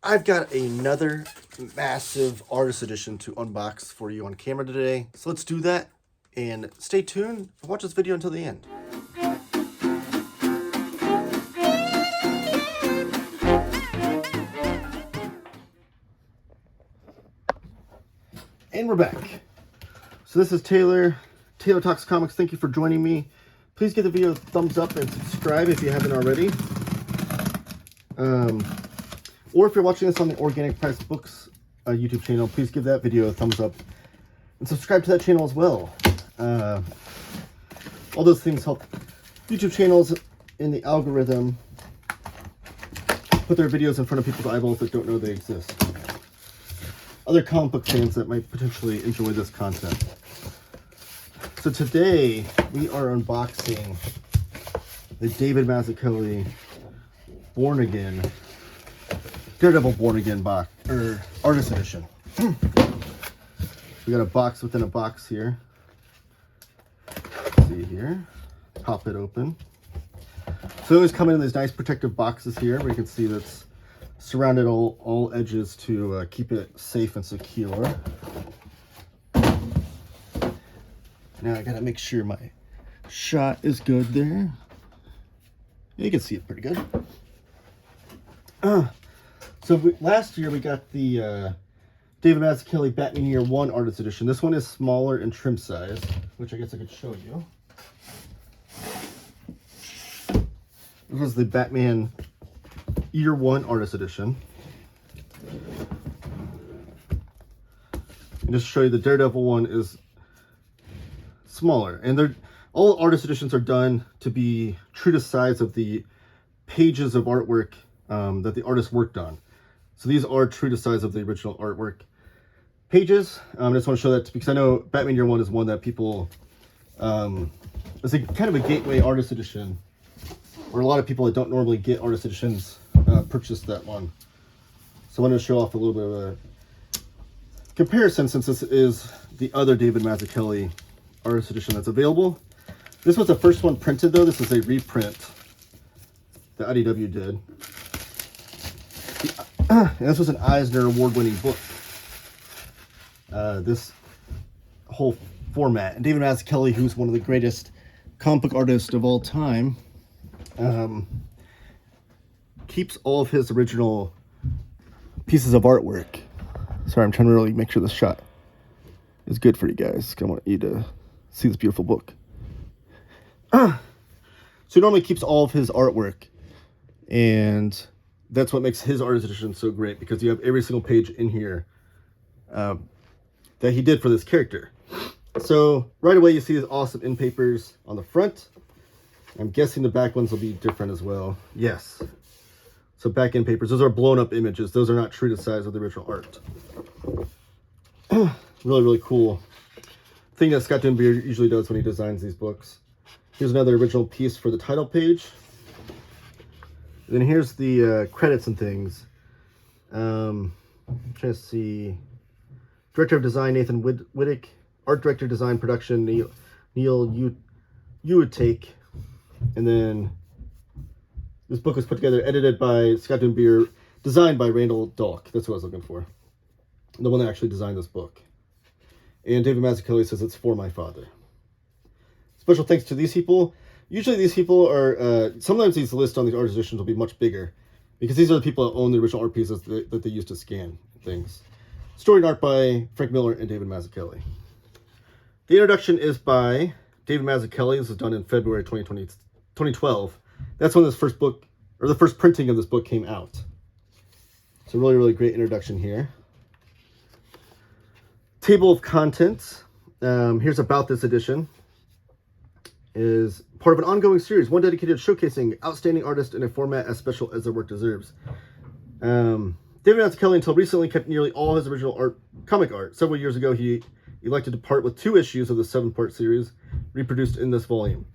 I've got another massive artist edition to unbox for you on camera today. So let's do that and stay tuned and watch this video until the end. And we're back. So this is Taylor Talks Comics. Thank you for joining me. Please give the video a thumbs up and subscribe if you haven't already. Or if you're watching this on the Organic Price Books YouTube channel, please give that video a thumbs up and subscribe to that channel as well. All those things help YouTube channels in the algorithm put their videos in front of people's eyeballs that don't know they exist. Other comic book fans that might potentially enjoy this content. So today we are unboxing the David Mazzucchelli Born Again, Daredevil Born Again box, or artist edition. We got a box within a box here. Let's see here, pop it open. So they always come in these nice protective boxes here where you can see that's surrounded all edges to keep it safe and secure. Now I gotta make sure my shot is good there. You can see it pretty good. Last year we got the David Mazzucchelli Batman Year 1 Artist Edition. This one is smaller in trim size, which I guess I could show you. This was the Batman Year 1 Artist Edition. And just to show you, the Daredevil one is smaller. And all artist editions are done to be true to size of the pages of artwork that the artist worked on. So these are true to size of the original artwork pages. I just want to show that because I know Batman Year 1 is one that people, it's a kind of a gateway artist edition where a lot of people that don't normally get artist editions purchase that one. So I wanted to show off a little bit of a comparison since this is the other David Mazzucchelli artist edition that's available. This was the first one printed though. This is a reprint that IDW did. And this was an Eisner award-winning book. This whole format. And David Mazzucchelli, who's one of the greatest comic book artists of all time, keeps all of his original pieces of artwork. Sorry, I'm trying to really make sure this shot is good for you guys. I want you to see this beautiful book. So he normally keeps all of his artwork, and that's what makes his artist edition so great, because you have every single page in here that he did for this character. So right away you see these awesome in papers on the front. I'm guessing the back ones will be different as well. Yes. So back in papers, those are blown up images. Those are not true to size of the original art. Really, really cool thing that Scott Dunbier usually does when he designs these books. Here's another original piece for the title page. And then here's the credits and things. I'm trying to see. Director of Design, Nathan Wittick. Art Director, Design, Production, Neil Uwitake. And then this book was put together, edited by Scott Dunbier, designed by Randall Dahlk. That's what I was looking for. The one that actually designed this book. And David Mazzucchelli says it's for my father. Special thanks to these people. Usually these people are, sometimes these lists on these art editions will be much bigger, because these are the people that own the original art pieces that they used to scan things. Story and art by Frank Miller and David Mazzucchelli. The introduction is by David Mazzucchelli. This was done in February 2012. That's when this first book, or the first printing of this book, came out. So really, really great introduction here. Table of contents. Here's about this edition. Is part of an ongoing series, one dedicated to showcasing outstanding artists in a format as special as their work deserves. David Mazzucchelli, until recently, kept nearly all his original comic art. Several years ago, he elected to part with 2 issues of the 7-part series reproduced in this volume.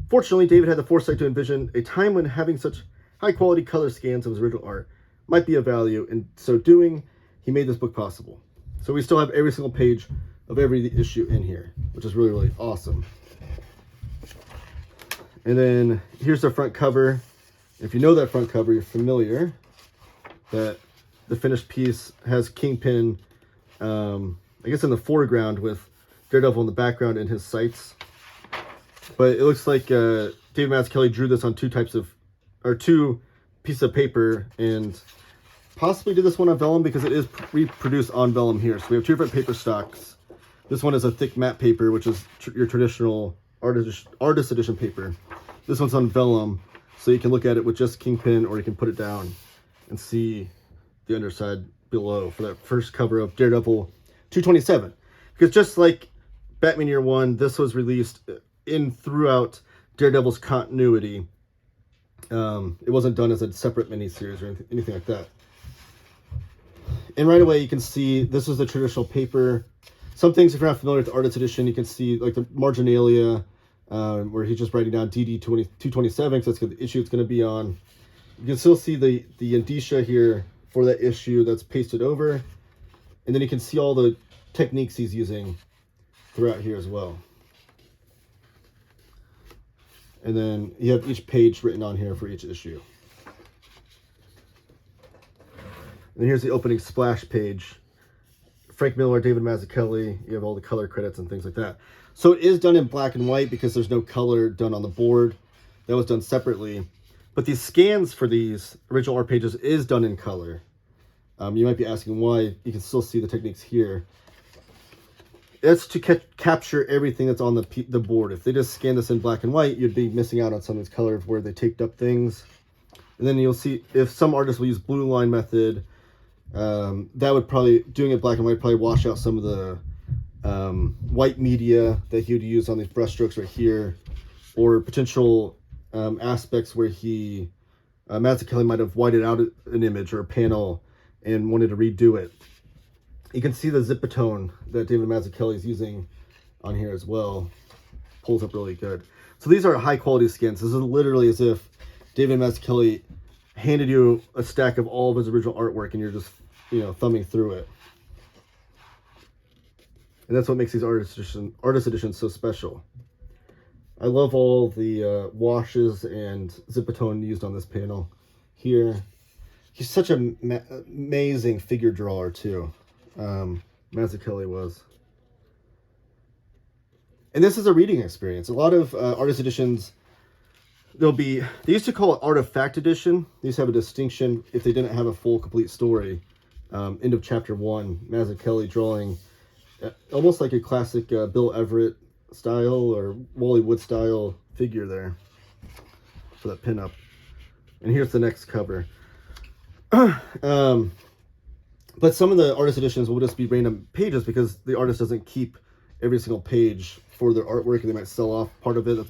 Fortunately, David had the foresight to envision a time when having such high-quality color scans of his original art might be of value. In so doing, he made this book possible. So we still have every single page of every issue in here, which is really, really awesome. And then here's the front cover. If you know that front cover, you're familiar that the finished piece has Kingpin, I guess in the foreground with Daredevil in the background in his sights. But it looks like David Mazzucchelli drew this on two pieces of paper, and possibly did this one on vellum because it is reproduced on vellum here. So we have two different paper stocks. This one is a thick matte paper, which is your traditional artist edition paper. This one's on vellum, so you can look at it with just Kingpin, or you can put it down and see the underside below for that first cover of Daredevil 227. Because just like Batman Year One, this was released throughout Daredevil's continuity. It wasn't done as a separate miniseries or anything like that. And right away you can see this is the traditional paper. Some things, if you're not familiar with the artist edition, you can see like the marginalia, where he's just writing down DD 227, so that's the issue it's going to be on. You can still see the indicia here for that issue that's pasted over. And then you can see all the techniques he's using throughout here as well. And then you have each page written on here for each issue. And here's the opening splash page. Frank Miller, David Mazzucchelli, you have all the color credits and things like that. So it is done in black and white because there's no color done on the board. That was done separately. But these scans for these original art pages is done in color. You might be asking why. You can still see the techniques here. It's to capture everything that's on the board. If they just scan this in black and white, you'd be missing out on some of these colors where they taped up things. And then you'll see if some artists will use blue line method, that would probably, doing it black and white, probably wash out some of the white media that he would use on these brush strokes right here, or potential aspects where Mazzucchelli might have whited out an image or a panel and wanted to redo it. You can see the zipatone that David Mazzucchelli is using on here as well. Pulls up really good. So these are high quality scans. This is literally as if David Mazzucchelli handed you a stack of all of his original artwork and you're just, thumbing through it. And that's what makes these artist editions so special. I love all the washes and zipatone used on this panel here. He's such an amazing figure drawer too. Mazzucchelli was. And this is a reading experience. A lot of artist editions, they used to call it artifact edition. They used to have a distinction if they didn't have a full complete story. End of chapter 1, Mazzucchelli drawing almost like a classic Bill Everett style or Wally Wood style figure there for that pinup. And here's the next cover. But some of the artist editions will just be random pages because the artist doesn't keep every single page for their artwork, and they might sell off part of it. That's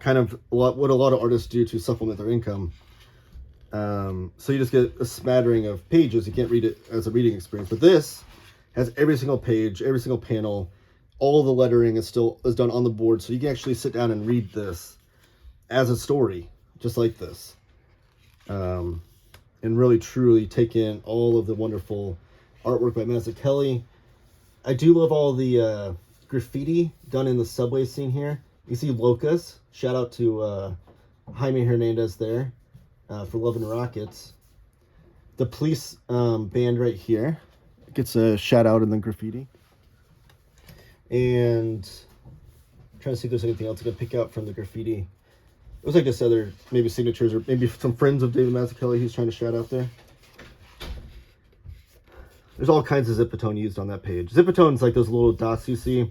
kind of what a lot of artists do to supplement their income. So you just get a smattering of pages. You can't read it as a reading experience. But this has every single page, every single panel. All the lettering is done on the board, so you can actually sit down and read this as a story, just like this. And really truly take in all of the wonderful artwork by Mazzucchelli. I do love all the graffiti done in the subway scene here. You see Locas. Shout out to Jaime Hernandez there for Love and Rockets. The police band right here gets a shout out in the graffiti. And I'm trying to see if there's anything else I can pick out from the graffiti. It was like just other maybe signatures or maybe some friends of David Mazzucchelli he's trying to shout out there. There's all kinds of zipatone used on that page. Zipatone's like those little dots you see.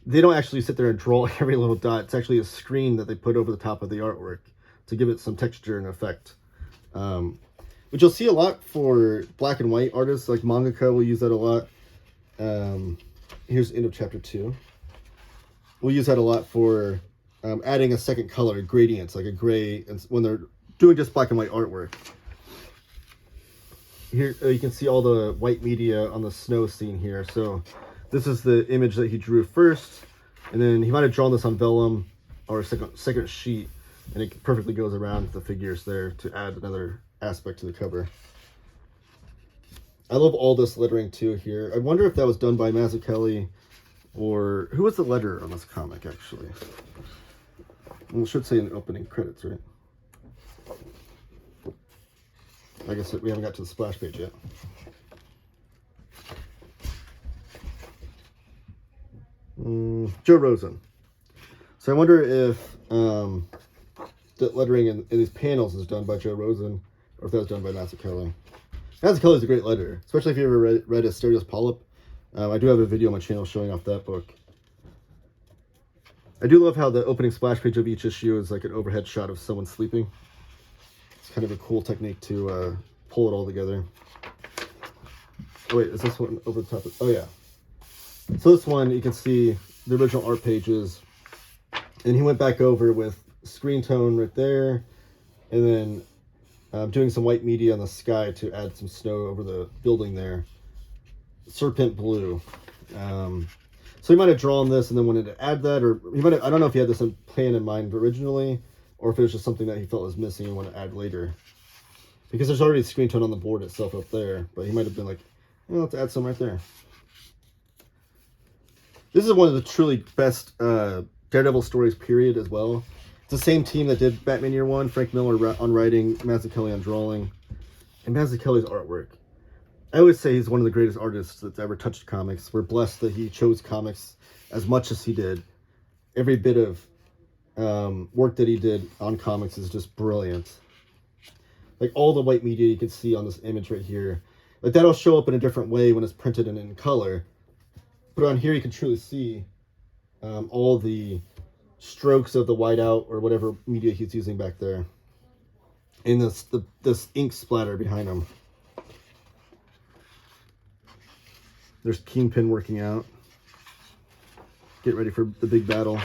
They don't actually sit there and draw every little dot. It's actually a screen that they put over the top of the artwork to give it some texture and effect. Which you'll see a lot for black and white artists, like mangaka will use that a lot. Here's the end of chapter 2. We'll use that a lot for adding a second color, gradients, like a gray, and when they're doing just black and white artwork. Here you can see all the white media on the snow scene here. So this is the image that he drew first, and then he might have drawn this on vellum or a second sheet, and it perfectly goes around the figures there to add another aspect to the cover. I love all this lettering too here. I wonder if that was done by Mazzucchelli or who was the letterer on this comic actually. Well, it should say in the opening credits, right? I guess we haven't got to the splash page yet. Joe Rosen. So I wonder if the lettering in these panels is done by Joe Rosen, or if that was done by Mazzucchelli. Mazzucchelli is a great letterer, especially if you ever read Asterios Polyp. I do have a video on my channel showing off that book. I do love how the opening splash page of each issue is like an overhead shot of someone sleeping. It's kind of a cool technique to pull it all together. Oh wait, is this one over the top? Oh yeah. So this one, you can see the original art pages, and he went back over with screen tone right there, and then doing some white media on the sky to add some snow over the building there. Serpent blue. So he might have drawn this and then wanted to add that, or he might have, I don't know if he had this plan in mind originally, or if it was just something that he felt was missing and wanted to add later. Because there's already a screen tone on the board itself up there, but he might have been like, well, let's add some right there. This is one of the truly best Daredevil stories, period, as well. It's the same team that did Batman Year One, Frank Miller on writing, Mazzucchelli on drawing, and Mazzucchelli's artwork. I always say he's one of the greatest artists that's ever touched comics. We're blessed that he chose comics as much as he did. Every bit of work that he did on comics is just brilliant. Like all the white media you can see on this image right here. Like that'll show up in a different way when it's printed and in color. But on here you can truly see all the strokes of the whiteout or whatever media he's using back there. And this ink splatter behind him. There's Kingpin working out. Get ready for the big battle.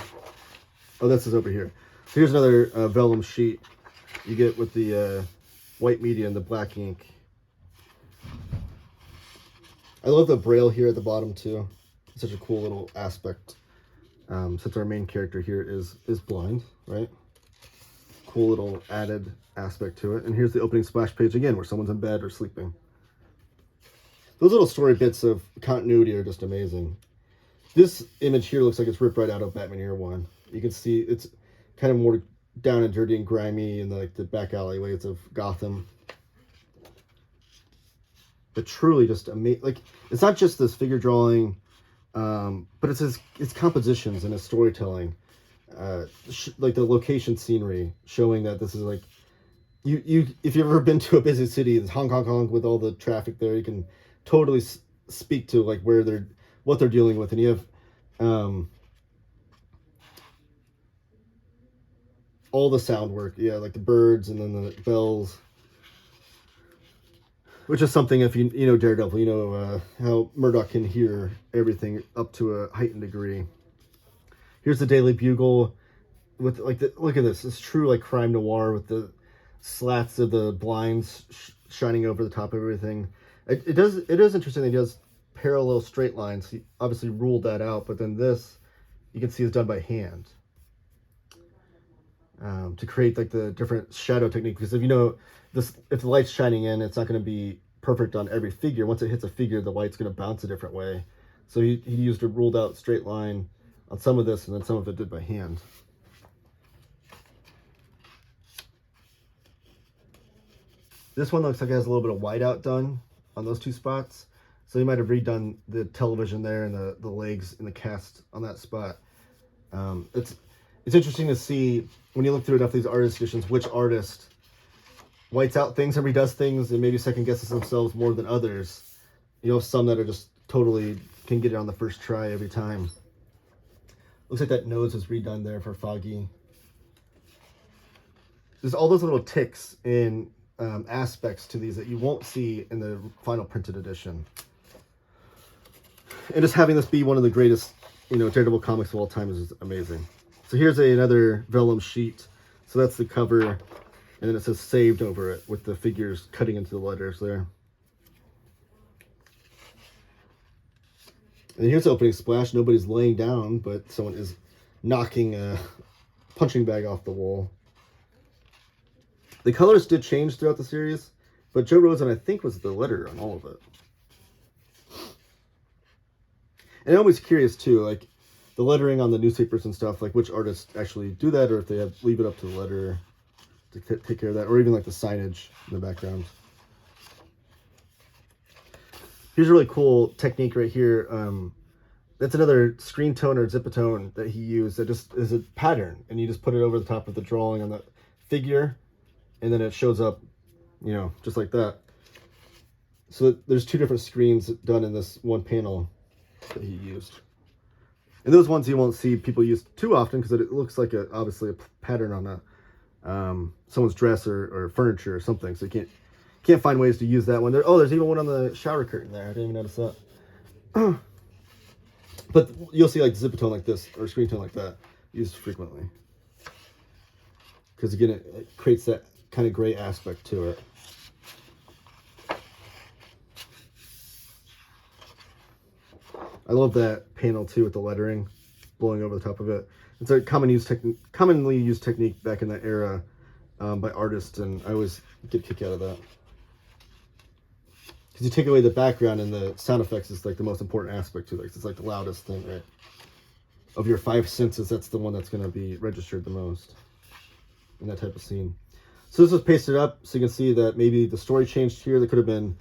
Oh, this is over here. So here's another vellum sheet you get with the white media and the black ink. I love the braille here at the bottom too. It's such a cool little aspect. Since our main character here is blind, right? Cool little added aspect to it. And here's the opening splash page again, where someone's in bed or sleeping. Those little story bits of continuity are just amazing. This image here looks like it's ripped right out of Batman Year One. You can see it's kind of more down and dirty and grimy in the back alleyways of Gotham. But truly just amazing. Like, it's not just this figure drawing, but it's his compositions and his storytelling. Like the location scenery, showing that this is like, if you've ever been to a busy city, it's honk, honk, honk with all the traffic there, you can totally speak to like what they're dealing with. And you have all the sound work, yeah, like the birds and then the bells, which is something, if you know Daredevil, you know how Murdoch can hear everything up to a heightened degree. Here's the Daily Bugle with like look at this. It's true like crime noir with the slats of the blinds shining over the top of everything. It is interesting that he does parallel straight lines. He obviously ruled that out, but then this you can see is done by hand to create like the different shadow technique. Because if you know this, if the light's shining in, it's not going to be perfect on every figure. Once it hits a figure, the light's going to bounce a different way. So he used a ruled out straight line on some of this, and then some of it did by hand. This one looks like it has a little bit of whiteout done on those two spots. So you might have redone the television there and the legs and the cast on that spot. It's interesting to see when you look through enough of these artist editions, which artist whites out things and redoes things and maybe second guesses themselves more than others. You know, some that are just totally can get it on the first try every time. Looks like that nose was redone there for Foggy. There's all those little ticks and aspects to these that you won't see in the final printed edition. And just having this be one of the greatest, Daredevil comics of all time is amazing. So here's another vellum sheet. So that's the cover, and then it says saved over it with the figures cutting into the letters there. And here's the opening splash. Nobody's laying down, but someone is knocking a punching bag off the wall. The colors did change throughout the series, but Joe Rosen, I think, was the letterer on all of it. And I'm always curious, too, like, the lettering on the newspapers and stuff, like, which artists actually do that, or if they leave it up to the letterer to take care of that, or even, like, the signage in the background. Here's a really cool technique right here. That's another screen tone or zipatone that he used that just is a pattern, and you just put it over the top of the drawing on the figure, and then it shows up, you know, just like that. So there's two different screens done in this one panel that he used. And those ones you won't see people use too often because it looks like obviously a pattern on a someone's dress or furniture or something. So you can't find ways to use that one. There's even one on the shower curtain there. I didn't even notice that. But you'll see like zipatone like this or screen tone like that used frequently. Because again, it creates that kind of gray aspect to it. I love that panel too with the lettering blowing over the top of it. It's a commonly used technique back in that era by artists, and I always get a kick out of that. Because you take away the background and the sound effects is like the most important aspect to it. It's like the loudest thing, right? Of your five senses, that's the one that's going to be registered the most in that type of scene. So this was pasted up so you can see that maybe the story changed here. There could have been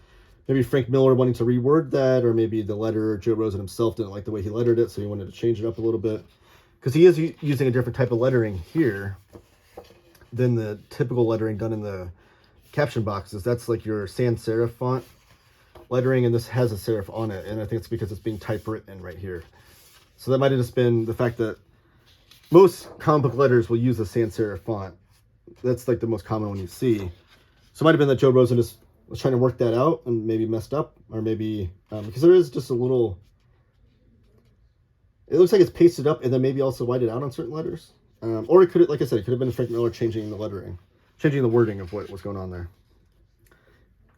maybe Frank Miller wanting to reword that, or maybe the letterer, Joe Rosen himself, didn't like the way he lettered it, so he wanted to change it up a little bit. Because he is using a different type of lettering here than the typical lettering done in the caption boxes. That's like your sans serif font lettering, and this has a serif on it, and I think it's because it's being typewritten right here. So that might have just been the fact that most comic book letters will use a sans serif font. That's like the most common one you see. So it might have been that Joe Rosen just was trying to work that out and maybe messed up, or maybe because there is just a little, it looks like it's pasted up and then maybe also whited out on certain letters, or it could, like I said, it could have been Frank Miller changing the lettering, changing the wording of what was going on there.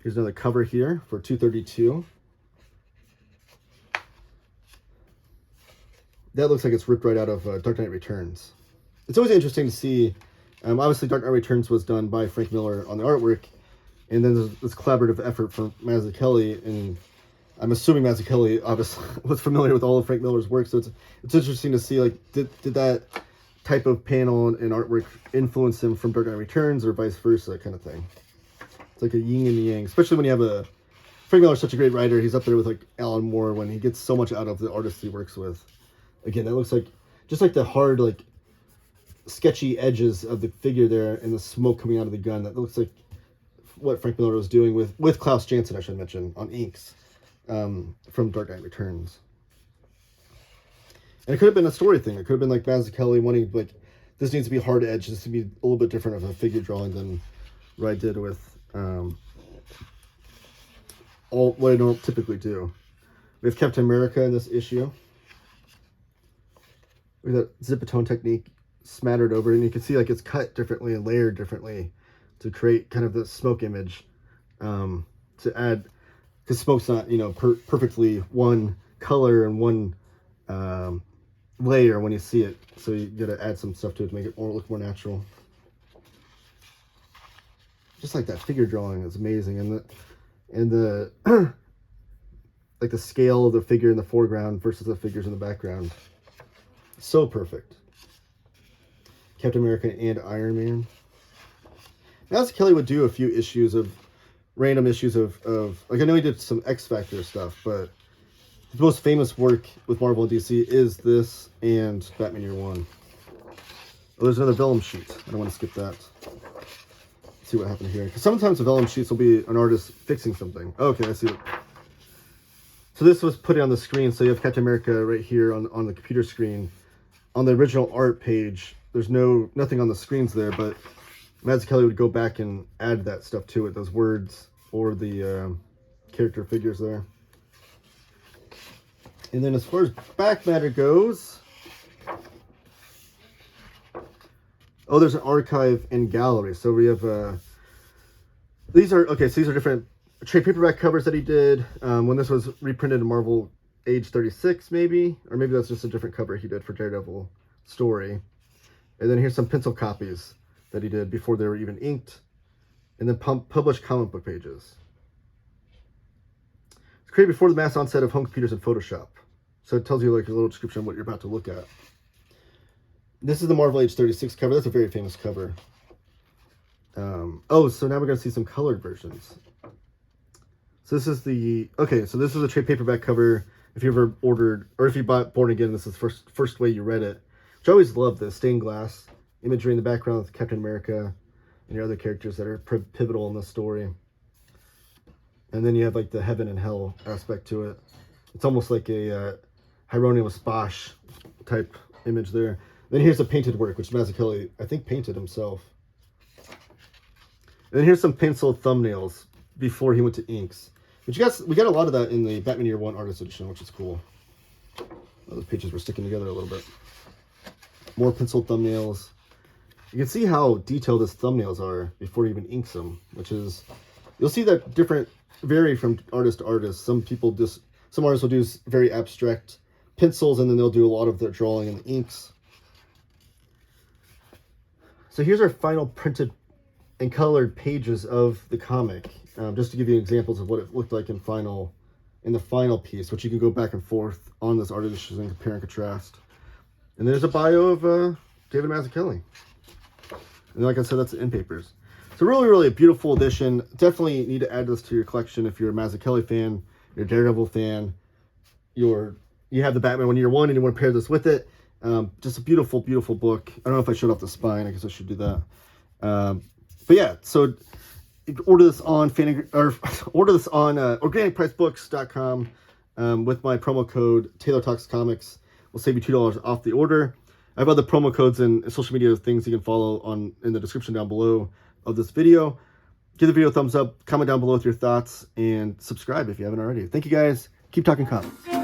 Here's another cover here for 232. That looks like it's ripped right out of Dark Knight Returns. It's always interesting to see. Obviously, Dark Knight Returns was done by Frank Miller on the artwork, and then there's this collaborative effort from Mazzucchelli, and I'm assuming Mazzucchelli obviously was familiar with all of Frank Miller's work, so it's interesting to see, like, did that type of panel and artwork influence him from Dark Knight Returns, or vice versa, kind of thing. It's like a yin and yang, especially when you have Frank Miller's such a great writer. He's up there with like Alan Moore when he gets so much out of the artists he works with. Again, that looks like just like the hard, like sketchy edges of the figure there and the smoke coming out of the gun. That looks like what Frank Miller was doing with Klaus Janson, I should mention, on inks from Dark Knight Returns. And it could have been a story thing. It could have been like Mazzucchelli wanting, like, this needs to be hard edge. This to be a little bit different of a figure drawing than what I did with what I don't typically do. We have Captain America in this issue. With that zipatone technique smattered over it, and you can see like it's cut differently and layered differently to create kind of the smoke image, to add, because smoke's not, you know, perfectly one color and one layer when you see it, so you gotta add some stuff to it to make it look more natural. Just like that figure drawing is amazing, and the like the scale of the figure in the foreground versus the figures in the background, so perfect. Captain America and Iron Man. Mazzucchelli would do a few issues of random issues of like, I know he did some X Factor stuff, but his most famous work with Marvel and DC is this and Batman Year One. Oh, there's another vellum sheet. I don't want to skip that. Let's see what happened here. Because sometimes the vellum sheets will be an artist fixing something. Okay, I see it. So this was put on the screen. So you have Captain America right here on the computer screen. On the original art page, there's nothing on the screens there, but Mazzucchelli would go back and add that stuff to it, those words or the character figures there. And then as far as back matter goes, oh, there's an archive and gallery. So we have these are different trade paperback covers that he did when this was reprinted in Marvel Age 36, maybe, or maybe that's just a different cover he did for Daredevil story. And then here's some pencil copies that he did before they were even inked, and then published comic book pages. It's created before the mass onset of home computers and Photoshop, so it tells you like a little description of what you're about to look at. This is the Marvel Age 36 cover. That's a very famous cover. So now we're going to see some colored versions. So So this is the, okay, so this is a trade paperback cover. If you ever ordered, or if you bought Born Again, this is the first way you read it. Which I always love the stained glass imagery in the background with Captain America and your other characters that are pivotal in the story. And then you have like the heaven and hell aspect to it. It's almost like a Hieronymus Bosch type image there. Then here's the painted work, which Mazzucchelli, I think, painted himself. And then here's some pencil thumbnails before he went to inks. But we got a lot of that in the Batman Year One Artist Edition, which is cool. Oh, those pages were sticking together a little bit. More pencil thumbnails. You can see how detailed his thumbnails are before he even inks them, which is, you'll see that vary from artist to artist. Some artists will do very abstract pencils, and then they'll do a lot of their drawing in the inks. So here's our final printed and colored pages of the comic, just to give you examples of what it looked like in the final piece, which you can go back and forth on this art edition and compare and contrast. And there's a bio of David Mazzucchelli. And like I said, that's the end papers. So really, really a beautiful edition. Definitely need to add this to your collection if you're a Mazzucchelli fan, you're a Daredevil fan, you have the Batman Year One and you want to pair this with it. Just a beautiful, beautiful book. I don't know if I showed off the spine. I guess I should do that. But yeah, so order this on organicpricebooks.com with my promo code Taylor Talks Comics. We'll save you $2 off the order. I have other promo codes and social media things you can follow in the description down below of this video. Give the video a thumbs up, comment down below with your thoughts, and subscribe if you haven't already. Thank you guys. Keep talking comics.